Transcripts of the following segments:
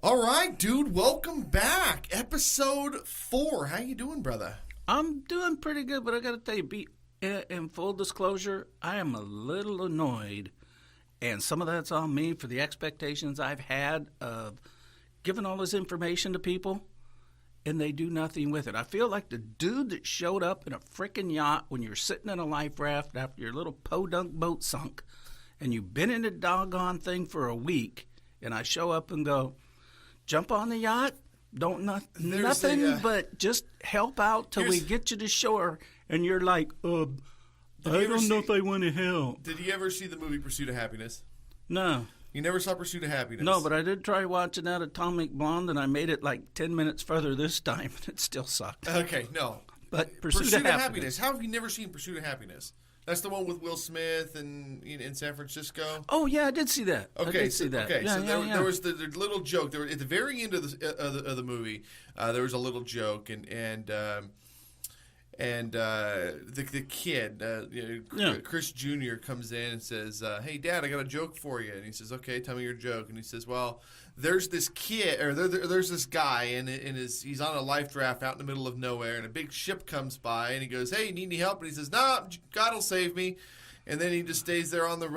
All right, dude. Welcome back. Episode 4. How you doing, brother? I'm doing pretty good, but I got to tell you, in full disclosure, I am a little annoyed, and some of that's on me for the expectations I've had of giving all this information to people, and they do nothing with it. I feel like the dude that showed up in a freaking yacht when you're sitting in a life raft after your little podunk boat sunk, and you've been in a doggone thing for a week, and I show up and go, jump on the yacht, nothing but just help out till we get you to shore, and you're like, I don't know if I want to help. Did you ever see the movie Pursuit of Happiness? No. You never saw Pursuit of Happiness? No, but I did try watching that Atomic Blonde, and I made it like 10 minutes further this time, and it still sucked. Okay, no. But Pursuit of Happiness. How have you never seen Pursuit of Happiness? That's the one with Will Smith and in San Francisco. Oh yeah, I did see that. Okay, There was the little joke. There at the very end of the movie, there was a little joke, and the kid, Chris Jr. comes in and says, "Hey, Dad, I got a joke for you." And he says, "Okay, tell me your joke." And he says, "Well, there's this kid, or there's this guy, and he's on a life raft out in the middle of nowhere, and a big ship comes by, and he goes, 'Hey, need any help?' And he says, 'Nah, God will save me.' And then he just stays there on the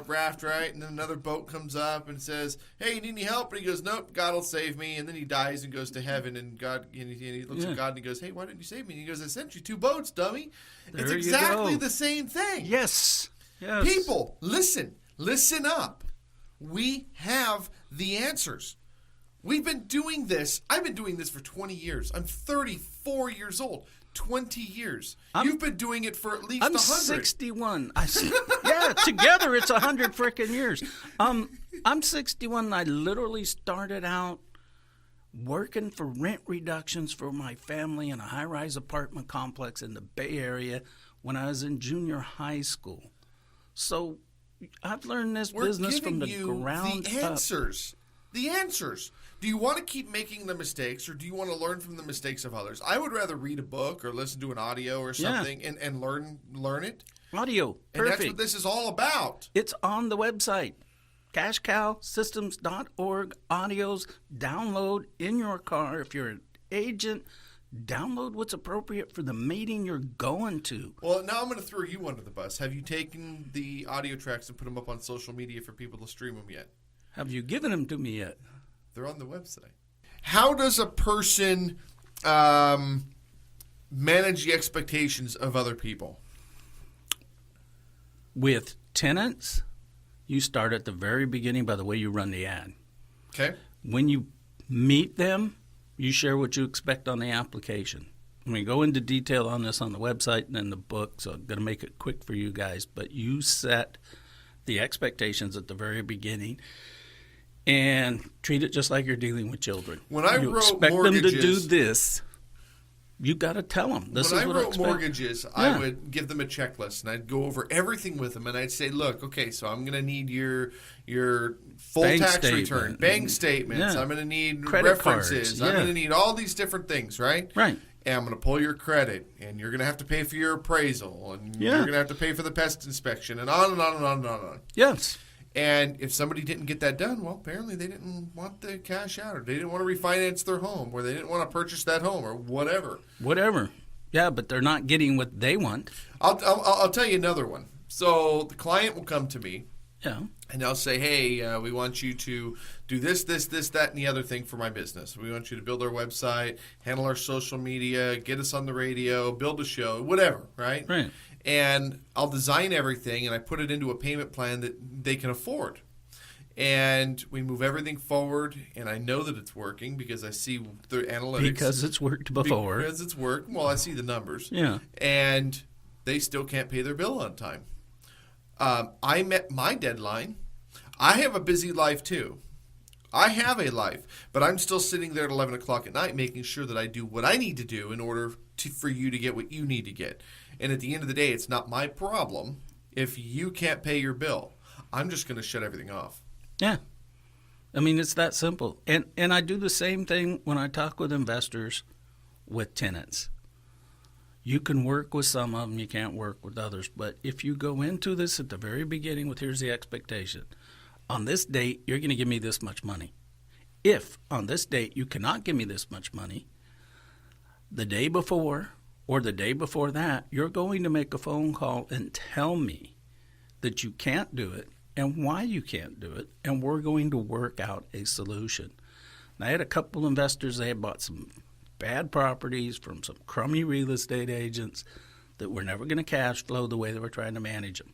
raft, right? And then another boat comes up and says, 'Hey, you need any help?' And he goes, 'Nope, God will save me.' And then he dies and goes to heaven. And he looks at God and he goes, 'Hey, why didn't you save me?' And he goes, 'I sent you 2 boats, dummy.' It's exactly the same thing. Yes. People, listen up. We have the answers. We've been doing this. I've been doing this for 20 years. I'm 34 years old. 20 years. You've been doing it for at least 100. I'm 61. Together it's 100 freaking years. I'm 61. And I literally started out working for rent reductions for my family in a high-rise apartment complex in the Bay Area when I was in junior high school. So I've learned this business from the ground up. The answers. Do you want to keep making the mistakes, or do you want to learn from the mistakes of others? I would rather read a book or listen to an audio or something and learn it. Audio. Perfect. And that's what this is all about. It's on the website. CashCowSystems.org. Audios. Download in your car. If you're an agent, download what's appropriate for the meeting you're going to. Well, now I'm going to throw you under the bus. Have you taken the audio tracks and put them up on social media for people to stream them yet? Have you given them to me yet? They're on the website. How does a person manage the expectations of other people? With tenants, you start at the very beginning by the way you run the ad. Okay. When you meet them, you share what you expect on the application. We go into detail on this on the website and in the book, so I'm going to make it quick for you guys. But you set the expectations at the very beginning and treat it just like you're dealing with children. When I you wrote expect mortgages, them to do this, you got to tell them. This when is I what wrote I expect. mortgages, I would give them a checklist, and I'd go over everything with them, and I'd say, look, okay, so I'm going to need your full bank tax statement. return, bank statements. Yeah. I'm going to need Credit references. cards. I'm going to need all these different things, right? Right. And I'm going to pull your credit, and you're going to have to pay for your appraisal, and you're going to have to pay for the pest inspection, and on and on and on and on and on. Yes. And if somebody didn't get that done, well, apparently they didn't want the cash out, or they didn't want to refinance their home, or they didn't want to purchase that home, or whatever. Whatever. Yeah, but they're not getting what they want. I'll tell you another one. So the client will come to me. Yeah. And they'll say, hey, we want you to do this, that, and the other thing for my business. We want you to build our website, handle our social media, get us on the radio, build a show, whatever, right? Right. And I'll design everything, and I put it into a payment plan that they can afford. And we move everything forward, and I know that it's working because I see the analytics. Because it's worked before. Because it's worked. Well, I see the numbers. Yeah. And they still can't pay their bill on time. I met my deadline. I have a busy life, too. I have a life, but I'm still sitting there at 11 o'clock at night making sure that I do what I need to do in order for you to get what you need to get. And at the end of the day, it's not my problem if you can't pay your bill. I'm just going to shut everything off. Yeah. I mean, it's that simple. And I do the same thing when I talk with investors with tenants. You can work with some of them, you can't work with others. But if you go into this at the very beginning with here's the expectation. On this date, you're going to give me this much money. if on this date you cannot give me this much money, the day before or the day before that, you're going to make a phone call and tell me that you can't do it and why you can't do it, and we're going to work out a solution. And I had a couple investors, they had bought some bad properties from some crummy real estate agents that were never going to cash flow the way they were trying to manage them.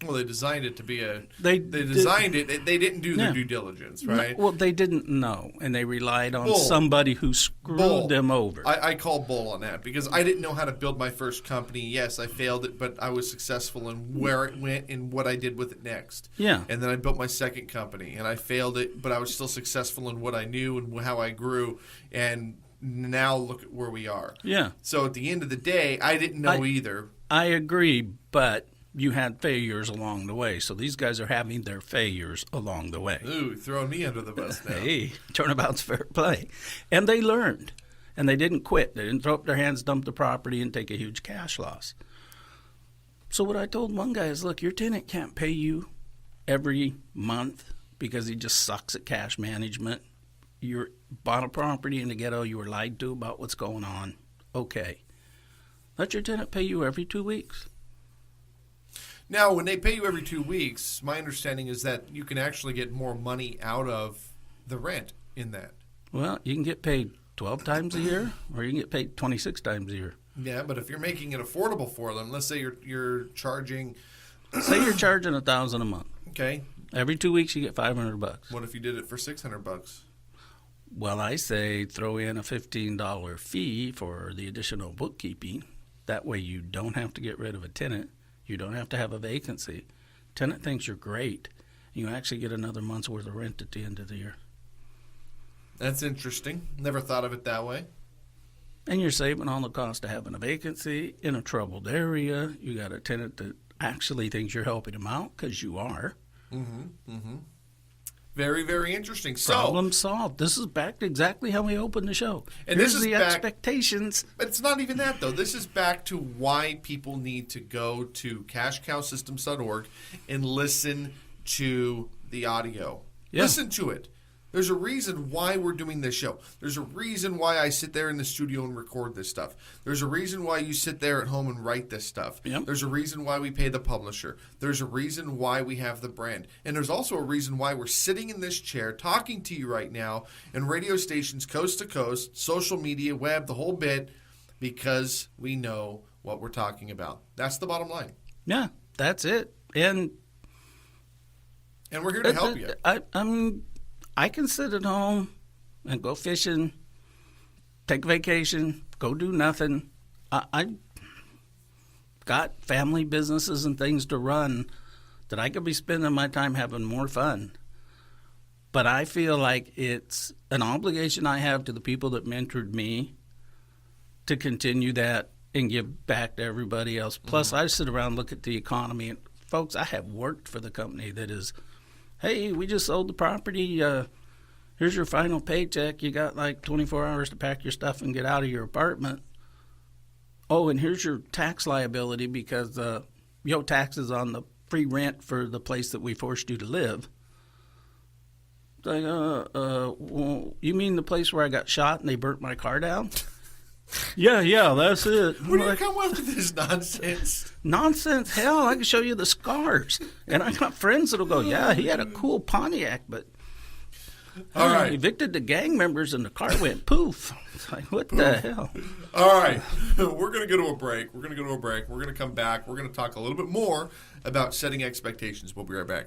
Well, they designed it to be They designed it. They didn't do their due diligence, right? No, well, they didn't know, and they relied on somebody who screwed them over. I call bull on that because I didn't know how to build my first company. Yes, I failed it, but I was successful in where it went and what I did with it next. Yeah. And then I built my second company, and I failed it, but I was still successful in what I knew and how I grew. And now look at where we are. Yeah. So at the end of the day, I didn't know either. I agree, but you had failures along the way. So these guys are having their failures along the way. Ooh, throwing me under the bus now. Hey, turnabout's fair play. And they learned, and they didn't quit. They didn't throw up their hands, dump the property, and take a huge cash loss. So what I told one guy is, look, your tenant can't pay you every month because he just sucks at cash management. You bought a property in the ghetto. You were lied to about what's going on. Okay. Let your tenant pay you every 2 weeks. Now, when they pay you every 2 weeks, my understanding is that you can actually get more money out of the rent in that. Well, you can get paid 12 times a year, or you can get paid 26 times a year. Yeah, but if you're making it affordable for them, let's say you're charging... Say you're charging $1,000 a month. Okay. Every 2 weeks you get $500. What if you did it for $600? Well, I say throw in a $15 fee for the additional bookkeeping. That way you don't have to get rid of a tenant. You don't have to have a vacancy. Tenant thinks you're great. You actually get another month's worth of rent at the end of the year. That's interesting. Never thought of it that way. And you're saving on the cost of having a vacancy in a troubled area. You got a tenant that actually thinks you're helping them out because you are. Mm-hmm. Mm-hmm. Very, very interesting. Problem solved. This is back to exactly how we opened the show. And here's this is the expectations. But it's not even that, though. This is back to why people need to go to cashcowsystems.org and listen to the audio. Yeah. Listen to it. There's a reason why we're doing this show. There's a reason why I sit there in the studio and record this stuff. There's a reason why you sit there at home and write this stuff. Yep. There's a reason why we pay the publisher. There's a reason why we have the brand. And there's also a reason why we're sitting in this chair talking to you right now in radio stations coast to coast, social media, web, the whole bit, because we know what we're talking about. That's the bottom line. Yeah, that's it. And we're here to help you. I can sit at home and go fishing, take a vacation, go do nothing. I got family businesses and things to run that I could be spending my time having more fun. But I feel like it's an obligation I have to the people that mentored me to continue that and give back to everybody else. Plus, I sit around and look at the economy. And folks, I have worked for the company that is, hey, we just sold the property. Here's your final paycheck. You got like 24 hours to pack your stuff and get out of your apartment. Oh, and here's your tax liability because you owe taxes on the free rent for the place that we forced you to live. It's like, well, you mean the place where I got shot and they burnt my car down? Yeah, that's it. Where do you come up with this nonsense? Nonsense? Hell, I can show you the scars. And I got friends that'll go, yeah, he had a cool Pontiac, but all right, evicted the gang members and the car went poof. It's like, what the hell? All right, we're going to go to a break. We're going to come back. We're going to talk a little bit more about setting expectations. We'll be right back.